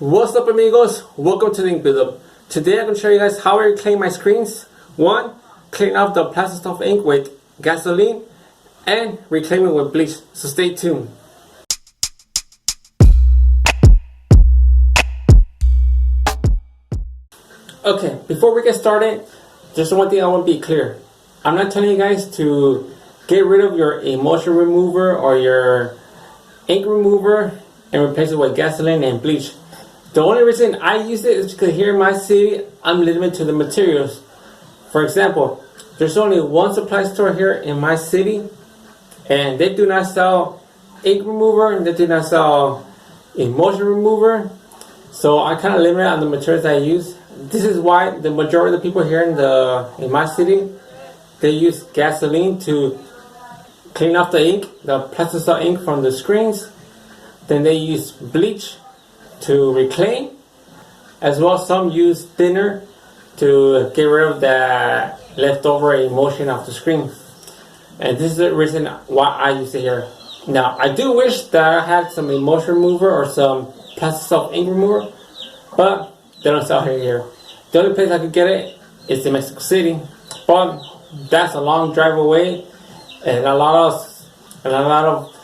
What's up, amigos? Welcome to the ink buildup. Today I'm going to show you guys how I reclaim my screens. One, clean off the plastisol ink with gasoline, and reclaim it with bleach. So stay tuned. Okay, before we get started, just one thing I want to be clear. I'm not telling you guys to get rid of your emulsion remover or your ink remover and replace it with gasoline and bleach. The only reason I use it is because here in my city, I'm limited to the materials. For example, there's only one supply store here in my city, and they do not sell ink remover, and they do not sell emulsion remover. So I kind of limit on the materials I use. This is why the majority of the people here in my city, they use gasoline to clean off the ink, the plastisol ink from the screens. Then they use bleach to reclaim, as well as some use thinner to get rid of the leftover emulsion off the screen. And this is the reason why I use it here. Now, I do wish that I had some emulsion remover or some plastisol ink remover, but they don't sell it here. The only place I could get it is in Mexico City, but that's a long drive away, and a lot of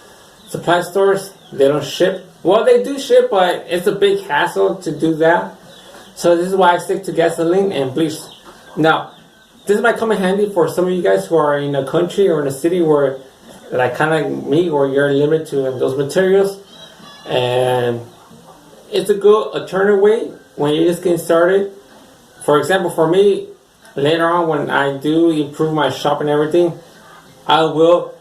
supply stores, they don't ship. Well, they do ship, but it's a big hassle to do that. So this is why I stick to gasoline and bleach. Now, this might come in handy for some of you guys who are in a country or in a city where, like kind of me, where you're limited to those materials. And it's a good alternative way when you're just getting started. For example, for me, later on when I do improve my shop and everything, I will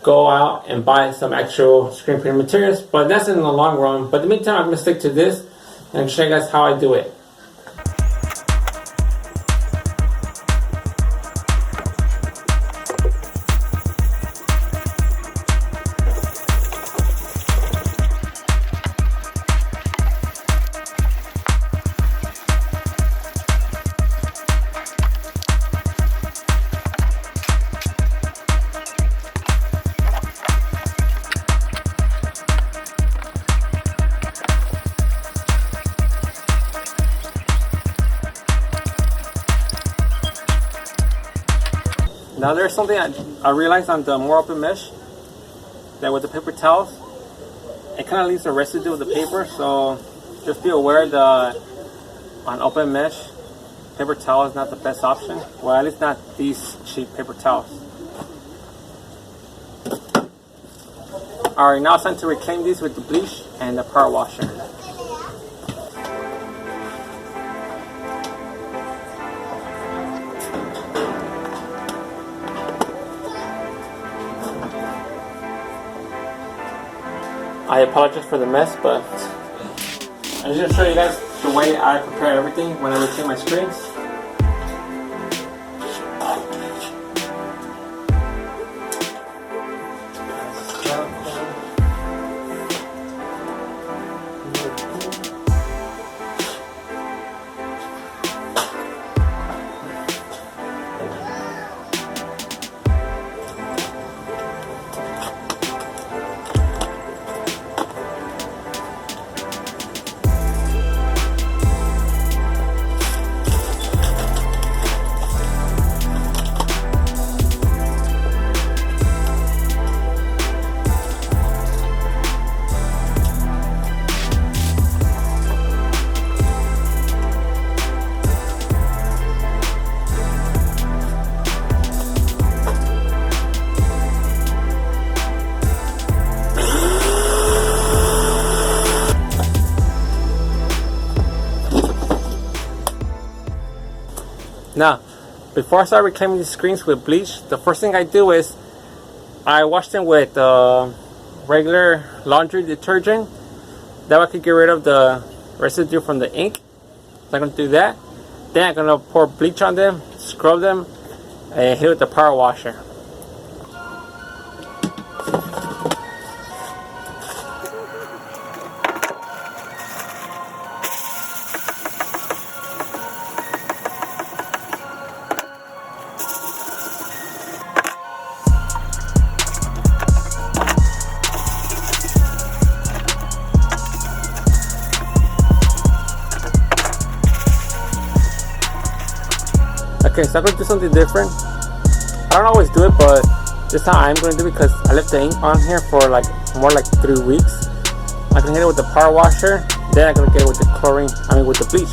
go out and buy some actual screen printing materials, but that's in the long run. But in the meantime, I'm going to stick to this and show you guys how I do it. Now there's something I realized on the more open mesh, that with the paper towels, it kind of leaves a residue of the paper, so just be aware that on open mesh, paper towel is not the best option. Well, at least not these cheap paper towels. Alright, now it's time to reclaim these with the bleach and the power washer. I apologize for the mess, but I'm just going to show you guys the way I prepare everything when I reclaim my screens. Now, before I start reclaiming these screens with bleach, the first thing I do is I wash them with regular laundry detergent. That way I can get rid of the residue from the ink. So I'm going to do that. Then I'm going to pour bleach on them, scrub them, and hit it with the power washer. Okay, so I'm gonna do something different. I don't always do it, but this time I'm gonna do it because I left the ink on here for like more like 3 weeks. I'm gonna hit it with the power washer, then I'm gonna get it with the chlorine, with the bleach.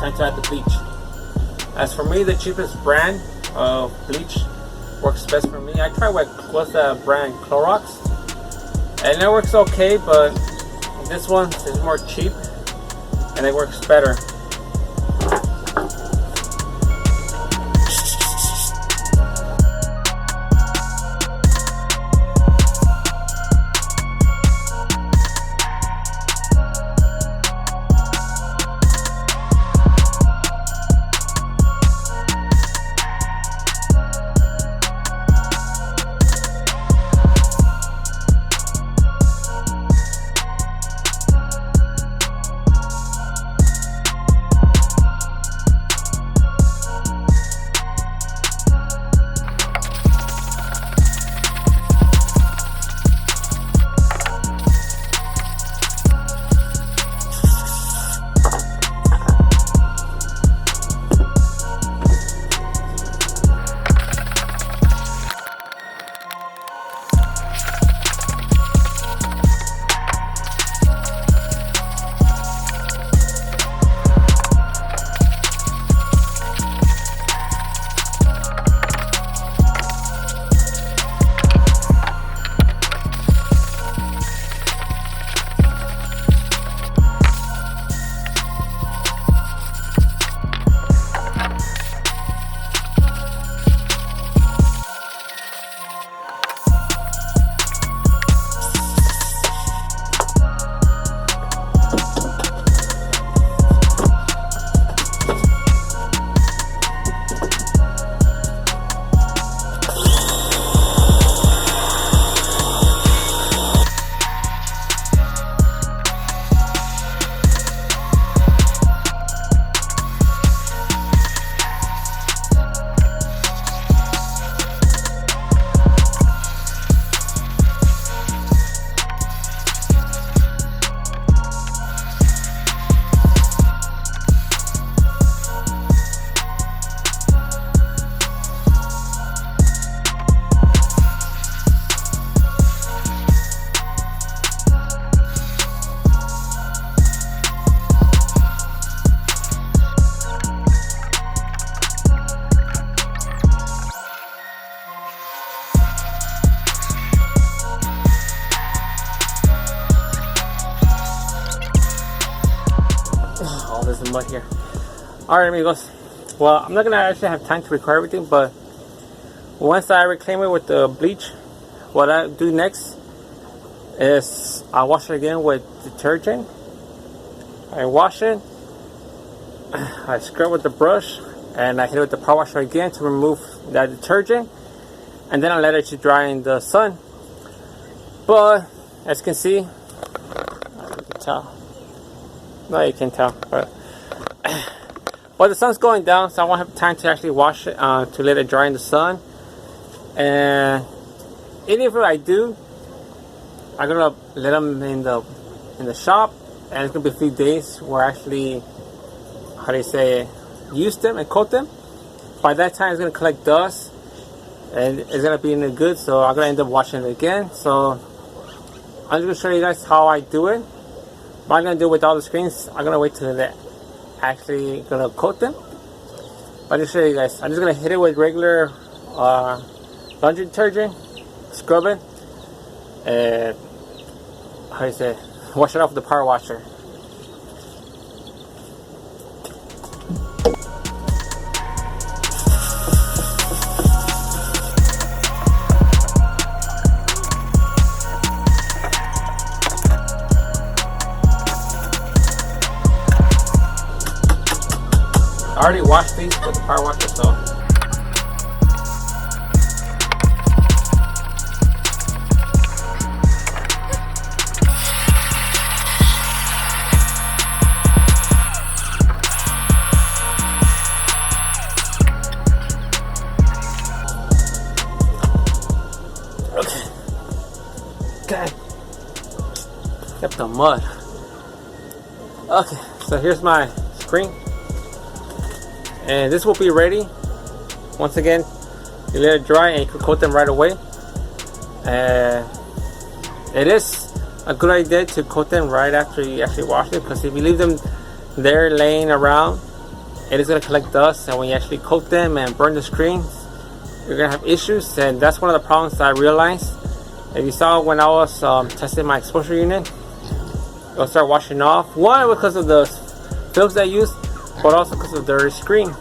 Time to add the bleach. As for me, the cheapest brand of bleach works best for me. I tried what's the brand, Clorox, and it works okay, but this one is more cheap and it works better. There's mud here. Alright, amigos. Well, I'm not gonna actually have time to record everything, but once I reclaim it with the bleach, what I do next is I wash it again with detergent. I wash it, I scrub with the brush, and I hit it with the power washer again to remove that detergent, and then I let it to dry in the sun. But as you can see, you can tell. No, you can tell, but the sun's going down, so I won't have time to actually wash it, to let it dry in the sun. And even if I do, I'm gonna let them in the shop, and it's gonna be a few days where I actually, how do you say, use them and coat them. By that time, it's gonna collect dust, and it's gonna be in the good. So I'm gonna end up washing it again. So I'm just gonna show you guys how I do it. What I'm gonna do with all the screens, I'm gonna wait till they're actually gonna coat them. But I'll just show you guys. I'm just gonna hit it with regular laundry detergent, scrub it, and how do you say, wash it off with the power washer. I already washed these with the power washer, so Kept the mud. Okay, so here's my screen, and this will be ready. Once again, you let it dry and you can coat them right away. It is a good idea to coat them right after you actually wash them, because if you leave them there laying around, it is going to collect dust, and when you actually coat them and burn the screens, you're going to have issues. And that's one of the problems that I realized. If you saw when I was testing my exposure unit, it'll start washing off. One, because of the films I used, but also because of the dirty screen.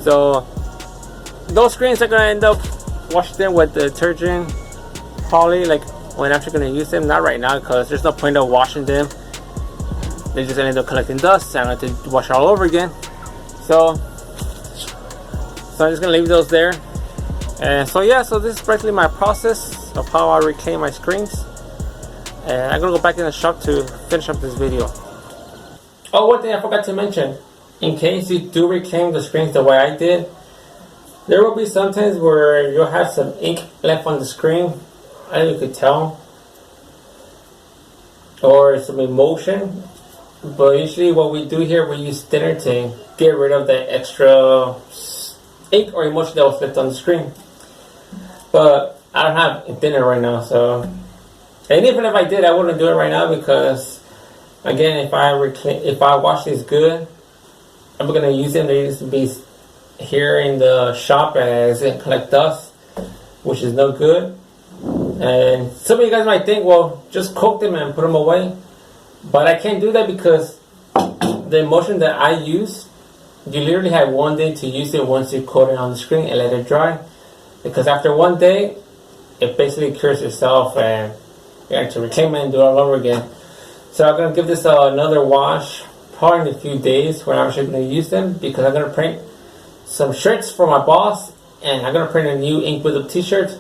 So those screens are going to end up washing them with detergent, probably like when I'm actually going to use them. Not right now, because there's no point of washing them. They're just going to end up collecting dust, and I have to wash it all over again. So I'm just going to leave those there. And so yeah, so this is basically my process of how I reclaim my screens. And I'm going to go back in the shop to finish up this video. Oh, one thing I forgot to mention. In case you do reclaim the screens the way I did, there will be some times where you'll have some ink left on the screen. I don't know if you could tell. Or some emulsion. But usually what we do here, we use thinner to get rid of the extra ink or emulsion that was left on the screen. But I don't have thinner right now, so... And even if I did, I wouldn't do it right now, because again, if I wash these good, I'm gonna use them. They used to be here in the shop as it collect dust, which is no good. And some of you guys might think, well, just coat them and put them away. But I can't do that, because the emulsion that I use, you literally have 1 day to use it once you coat it on the screen and let it dry. Because after 1 day, it basically cures itself, and you have to reclaim it and do it all over again. So I'm going to give this another wash, probably in a few days when I'm actually going to use them, because I'm going to print some shirts for my boss, and I'm going to print a new ink build-up t-shirt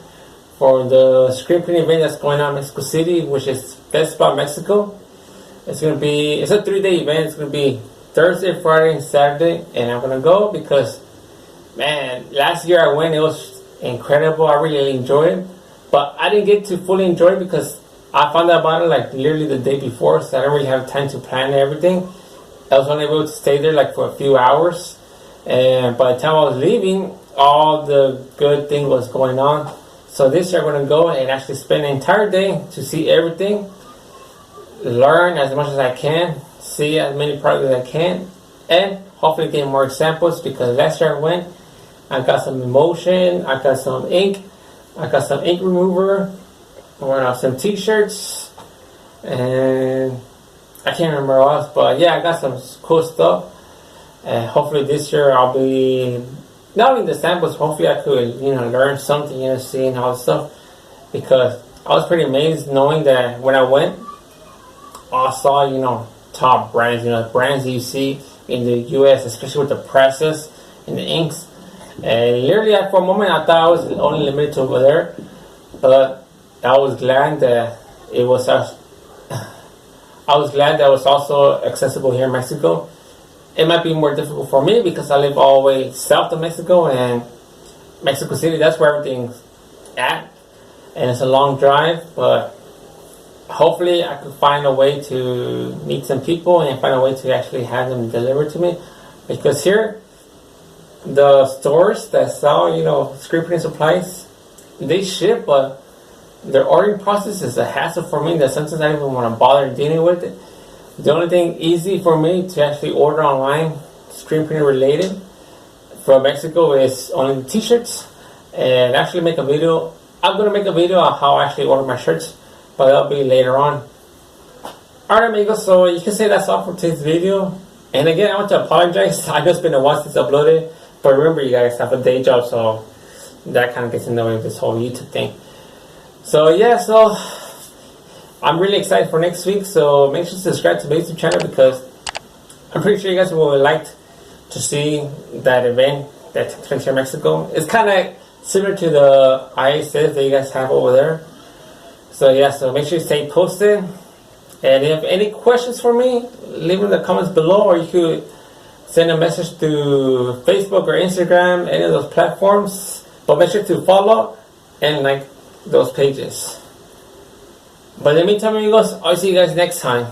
for the screen printing event that's going on in Mexico City, which is Best Spot Mexico. It's a 3-day event. It's going to be Thursday, Friday, and Saturday, and I'm going to go because, man, last year I went, it was incredible. I really enjoyed it, but I didn't get to fully enjoy it because I found out about it like literally the day before, so I didn't really have time to plan everything. I was only able to stay there like for a few hours, and by the time I was leaving, all the good thing was going on. So this year I'm going to go and actually spend an entire day to see everything, learn as much as I can, see as many products as I can, and hopefully get more examples, because last year I went, I got some emulsion, I got some ink, I got some ink remover, some t-shirts, and I can't remember what else, but yeah, I got some cool stuff. And hopefully this year I'll be not only the samples, hopefully I could, learn something, seeing all this stuff, because I was pretty amazed knowing that when I went, I saw, top brands, brands that you see in the US, especially with the presses and the inks. And literally for a moment I thought I was only limited to over there, but I was glad that it was also accessible here in Mexico. It might be more difficult for me because I live all the way south of Mexico, and Mexico City, that's where everything's at, and it's a long drive, but hopefully I could find a way to meet some people and find a way to actually have them delivered to me, because here the stores that sell screen printing supplies, they ship, but their ordering process is a hassle for me that sometimes I don't even want to bother dealing with it. The only thing easy for me to actually order online, screen printing related, from Mexico is only the t-shirts, and actually make a video. I'm going to make a video on how I actually order my shirts, but that'll be later on. Alright amigos, so you can say that's all for today's video. And again, I want to apologize. I know it's been a while since I uploaded, but remember you guys have a day job, so that kind of gets in the way of this whole YouTube thing. So yeah, so I'm really excited for next week, so make sure to subscribe to my YouTube channel, because I'm pretty sure you guys will like to see that event that takes place here in Mexico. It's kind of similar to the IASS that you guys have over there. So yeah, so make sure you stay posted. And if you have any questions for me, leave them in the comments below, or you could send a message to Facebook or Instagram, any of those platforms. But make sure to follow and like those pages. But in the meantime, amigos, I'll see you guys next time.